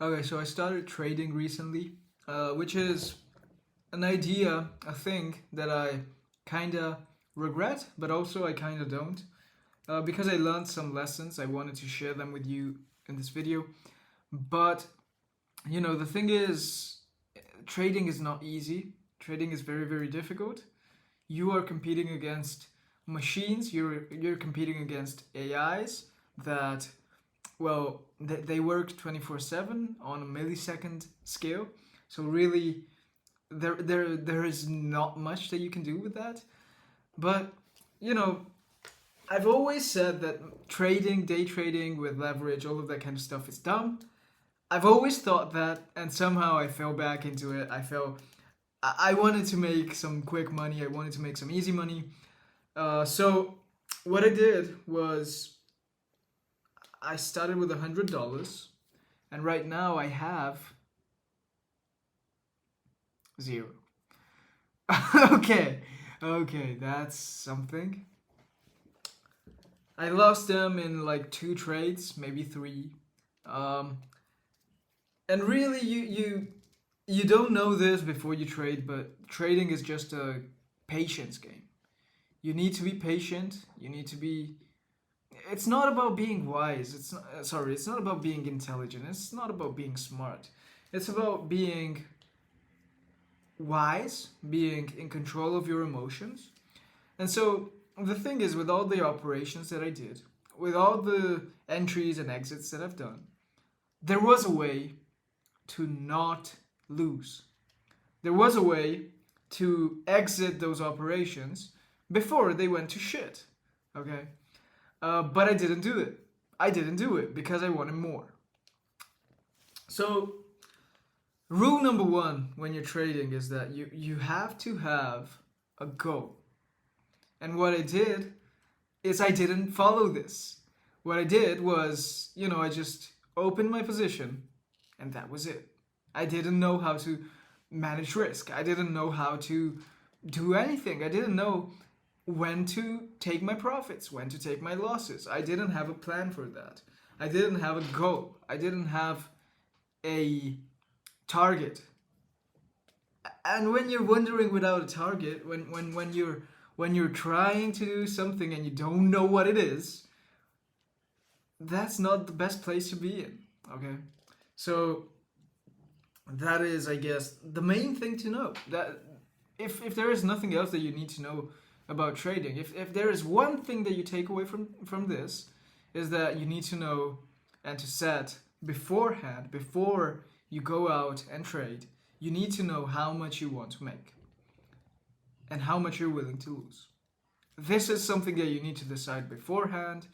Okay, so I started trading recently, which is an idea, a thing that I kinda regret, but also I kinda don't. Because I learned some lessons, I wanted to share them with you in this video. But, the thing is, trading is not easy. Trading is very, very difficult. You are competing against machines, you're competing against AIs that they work 24/7 on a millisecond scale. So really, there is not much that you can do with that. But you know, I've always said that trading, day trading with leverage, all of that kind of stuff is dumb. I've always thought that, and somehow I fell back into it. I wanted to make some quick money. I wanted to make some easy money. So what I did was I started with $100, and right now I have zero. okay, okay, that's something. I lost them in like two trades, maybe three. Um, and really, you don't know this before you trade, but trading is just a patience game. You need to be patient. You need to be. It's not about being wise. It's not. Sorry, it's not about being intelligent. It's not about being smart. It's about being wise, being in control of your emotions. And so the thing is, with all the operations that I did, with all the entries and exits that I've done, there was a way to not lose. There was a way to exit those operations before they went to shit. Okay? But I didn't do it. I didn't do it because I wanted more. So, rule number one when you're trading is that you have to have a goal. And what I did is I didn't follow this. What I did was, I just opened my position and that was it. I didn't know how to manage risk. I didn't know how to do anything. I didn't know when to take my profits, when to take my losses. I didn't have a plan for that. I didn't have a goal. I didn't have a target. And when you're wondering without a target, when you're trying to do something and you don't know what it is, that's not the best place to be in. Okay? So that is, I guess, the main thing to know. That if there is nothing else that you need to know about trading, if there is one thing that you take away from this, is that you need to know and to set beforehand, before you go out and trade, you need to know how much you want to make and how much you're willing to lose. This is something that you need to decide beforehand.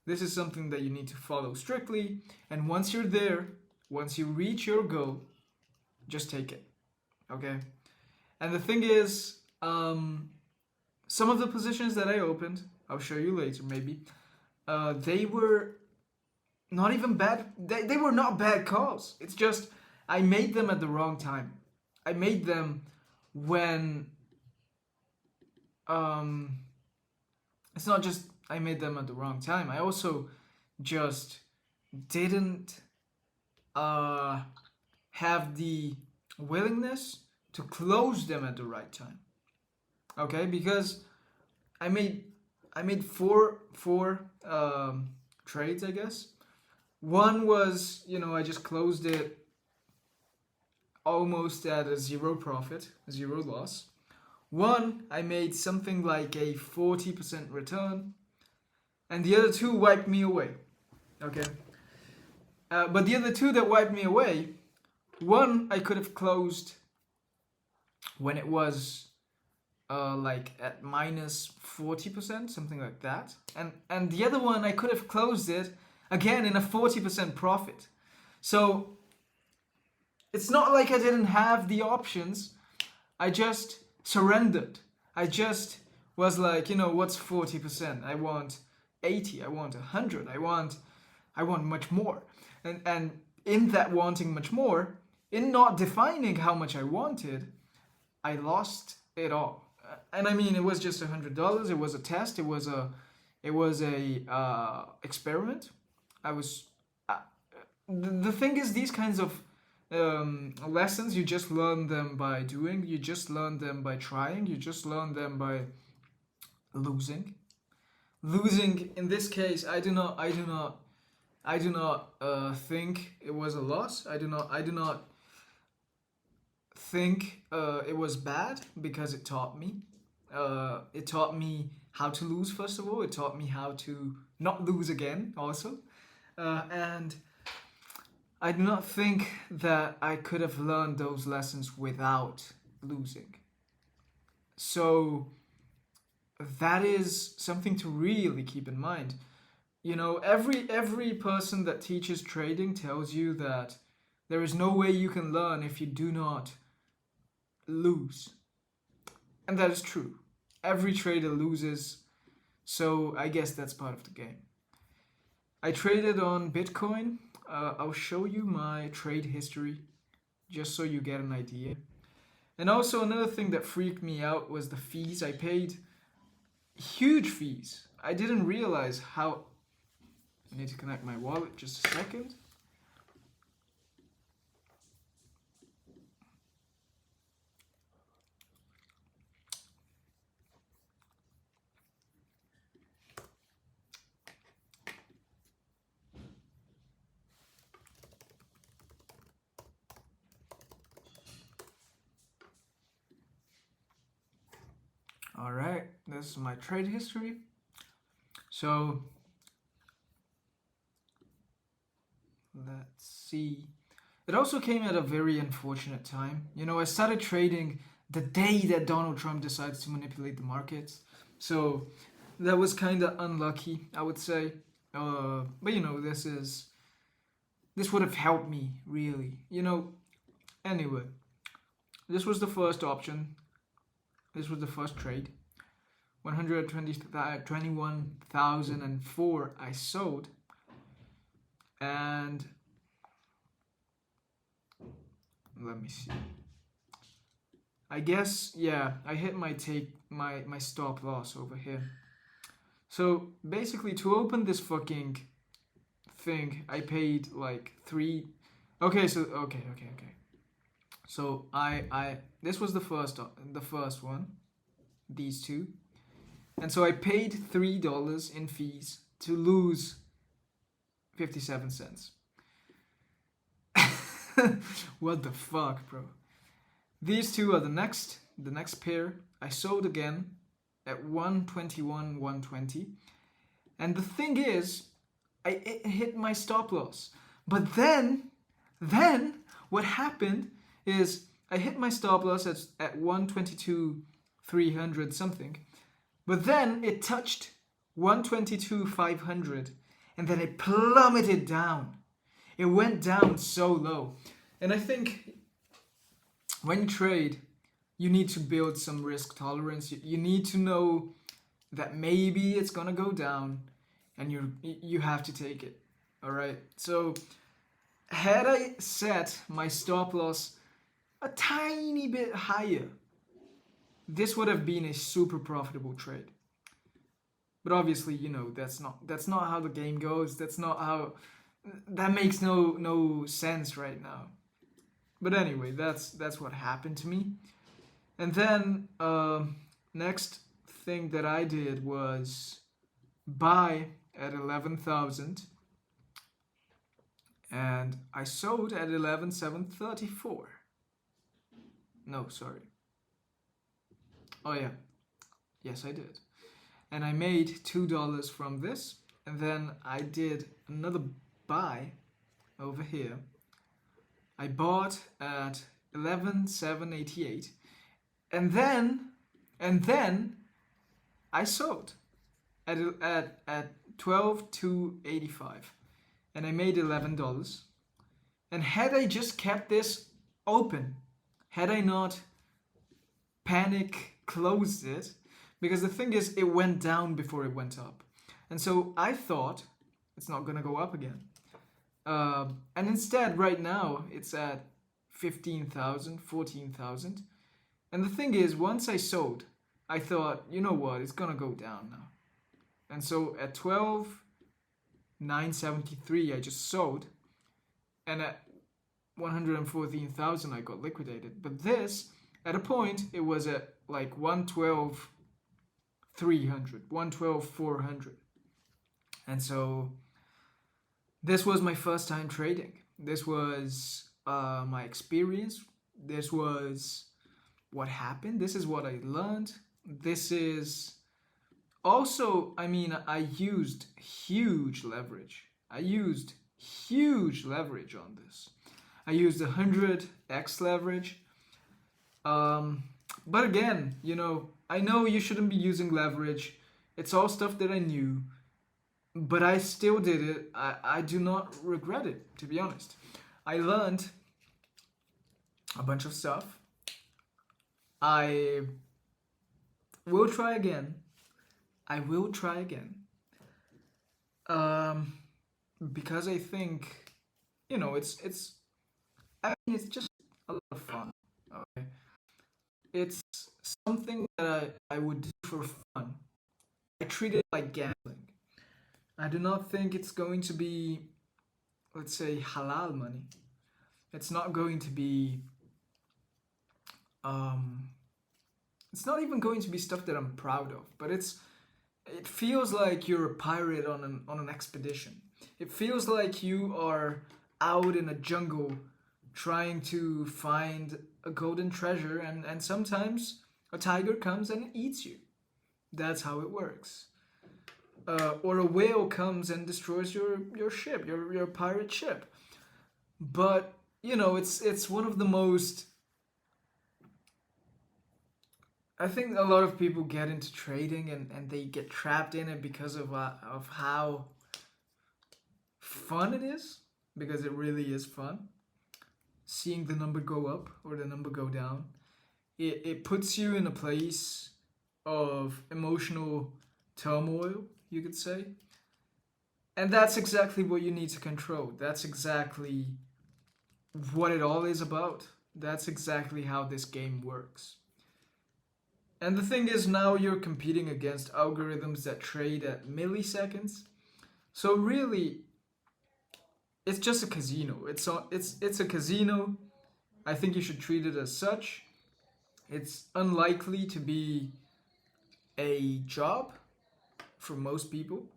This is something that you need to follow strictly. And once you're there, once you reach your goal, just take it. Okay? And the thing is, some of the positions that I opened, I'll show you later maybe, they were not even bad. They were not bad calls. It's just I made them at the wrong time. I made them when it's not just I made them at the wrong time. I also just didn't have the willingness to close them at the right time. Okay, because I made four trades, I guess. One was, I just closed it almost at a zero profit, zero loss. One, I made something like a 40% return, and the other two wiped me away. Okay, but the other two that wiped me away, one I could have closed when it was like at minus 40%, something like that, and the other one I could have closed it again in a 40% profit. So it's not like I didn't have the options. I just surrendered. I just was like, what's 40%? I want 80. I want 100. I want much more. And in that wanting much more, in not defining how much I wanted, I lost it all. And I mean, it was just $100. It was a test. It was a experiment. the thing is, these kinds of lessons, you just learn them by doing, you just learn them by trying, you just learn them by losing. Losing in this case, I do not think it was a loss. I do not think it was bad because it taught me. It taught me how to lose, first of all. It taught me how to not lose again, also. And I do not think that I could have learned those lessons without losing. So that is something to really keep in mind. You know, every person that teaches trading tells you that there is no way you can learn if you do not lose. And that is true. Every trader loses, so I guess that's part of the game. I traded on Bitcoin. I'll show you my trade history just so you get an idea. And also another thing that freaked me out was the fees I paid. Huge fees. I didn't realize how... I need to connect my wallet, just a second. All right, this is my trade history. So let's see. It also came at a very unfortunate time. You know, I started trading the day that Donald Trump decides to manipulate the markets. So that was kind of unlucky, I would say. But you know, this would have helped me, really. You know, anyway, this was the first option. This was the first trade. 121,004 I sold. And let me see. I guess, yeah, I hit my stop loss over here. So basically, to open this fucking thing, I paid like $3. Okay, so okay. So this was the first one, these two, and so I paid $3 in fees to lose 57 cents. What the fuck, bro? These two are the next pair. I sold again at 121, 120, and the thing is, it hit my stop loss. But then what happened is I hit my stop loss at 122, 300 something, but then it touched 122, 500, and then it plummeted down. It went down so low. And I think when you trade, you need to build some risk tolerance. You need to know that maybe it's gonna go down, and you have to take it. All right. So had I set my stop loss a tiny bit higher, this would have been a super profitable trade. But obviously, you know, that's not how the game goes. That makes no sense right now. But anyway, that's what happened to me. And then next thing that I did was buy at 11,000, and I sold at 11,734. No, sorry. Oh yeah, yes I did. And I made $2 from this, and then I did another buy over here. I bought at 11,788, and then I sold at 12,285, and I made $11. And had I just kept this open, had I not panic closed it, because the thing is, it went down before it went up, and so I thought it's not gonna go up again. And instead, right now, it's at 15,000, 14,000. And the thing is, once I sold, I thought, you know what, it's gonna go down now. And so at 12,973, I just sold. and at 114,000 I got liquidated. But this, at a point, it was at like 112,300, 112,400. And so this was my first time trading. This was my experience. This was what happened. This is what I learned. This is also, I mean, I used huge leverage. I used huge leverage on this. I used 100x leverage. But again, you know, I know you shouldn't be using leverage. It's all stuff that I knew. But I still did it. I do not regret it, to be honest. I learned a bunch of stuff. I will try again. I will try again. Because I think, you know, it's I mean, it's just a lot of fun. Okay, it's something that I would do for fun. I treat it like gambling. I do not think it's going to be, let's say, halal money. It's not going to be. It's not even going to be stuff that I'm proud of. But it feels like you're a pirate on an expedition. It feels like you are out in a jungle trying to find a golden treasure, and sometimes a tiger comes and eats you. That's how it works. Or a whale comes and destroys your ship, your pirate ship. But you know, it's one of the most. I think a lot of people get into trading and they get trapped in it because of how fun it is, because it really is fun. Seeing the number go up or the number go down, it puts you in a place of emotional turmoil, you could say. And that's exactly what you need to control. That's exactly what it all is about. That's exactly how this game works. And the thing is, now you're competing against algorithms that trade at milliseconds. So really, it's just a casino. It's a casino. I think you should treat it as such. It's unlikely to be a job for most people.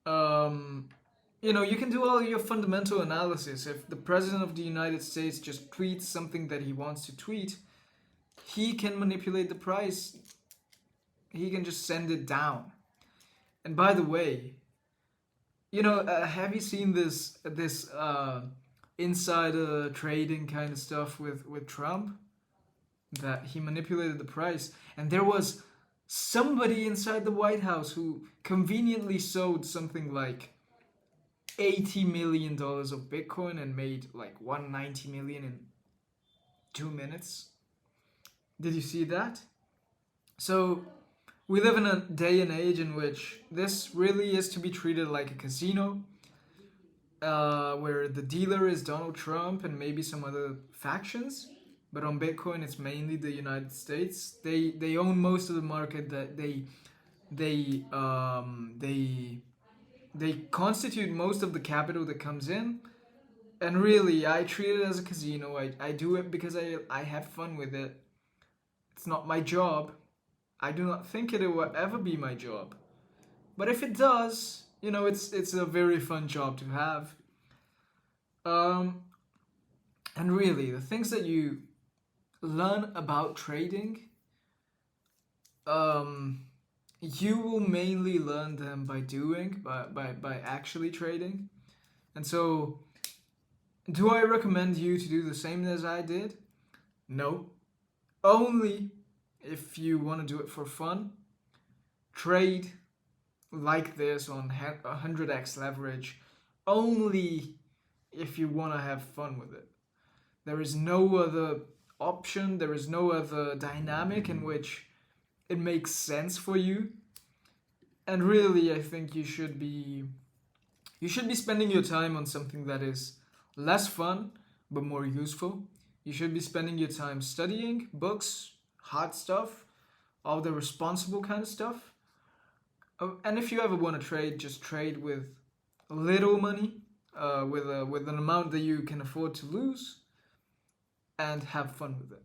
You know, you can do all your fundamental analysis. If the president of the United States just tweets something that he wants to tweet, he can manipulate the price. He can just send it down. And by the way, you know, have you seen this insider trading kind of stuff with Trump? That he manipulated the price, and there was somebody inside the White House who conveniently sold something like $80 million of Bitcoin and made like 190 million in 2 minutes. Did you see that? So we live in a day and age in which this really is to be treated like a casino, where the dealer is Donald Trump and maybe some other factions. But on Bitcoin, it's mainly the United States. They own most of the market. That they constitute most of the capital that comes in. And really, I treat it as a casino. I do it because I have fun with it. It's not my job. I do not think it will ever be my job. But if it does, you know, it's a very fun job to have. And really, the things that you learn about trading, you will mainly learn them by doing, by actually trading. And so, do I recommend you to do the same as I did? No. Only if you want to do it for fun. Trade like this on 100x leverage only if you want to have fun with it. There is no other option, there is no other dynamic in which it makes sense for you. And really, I think you should be spending your time on something that is less fun but more useful. You should be spending your time studying books, hard stuff, all the responsible kind of stuff. And if you ever want to trade, just trade with little money. with an amount that you can afford to lose, and have fun with it.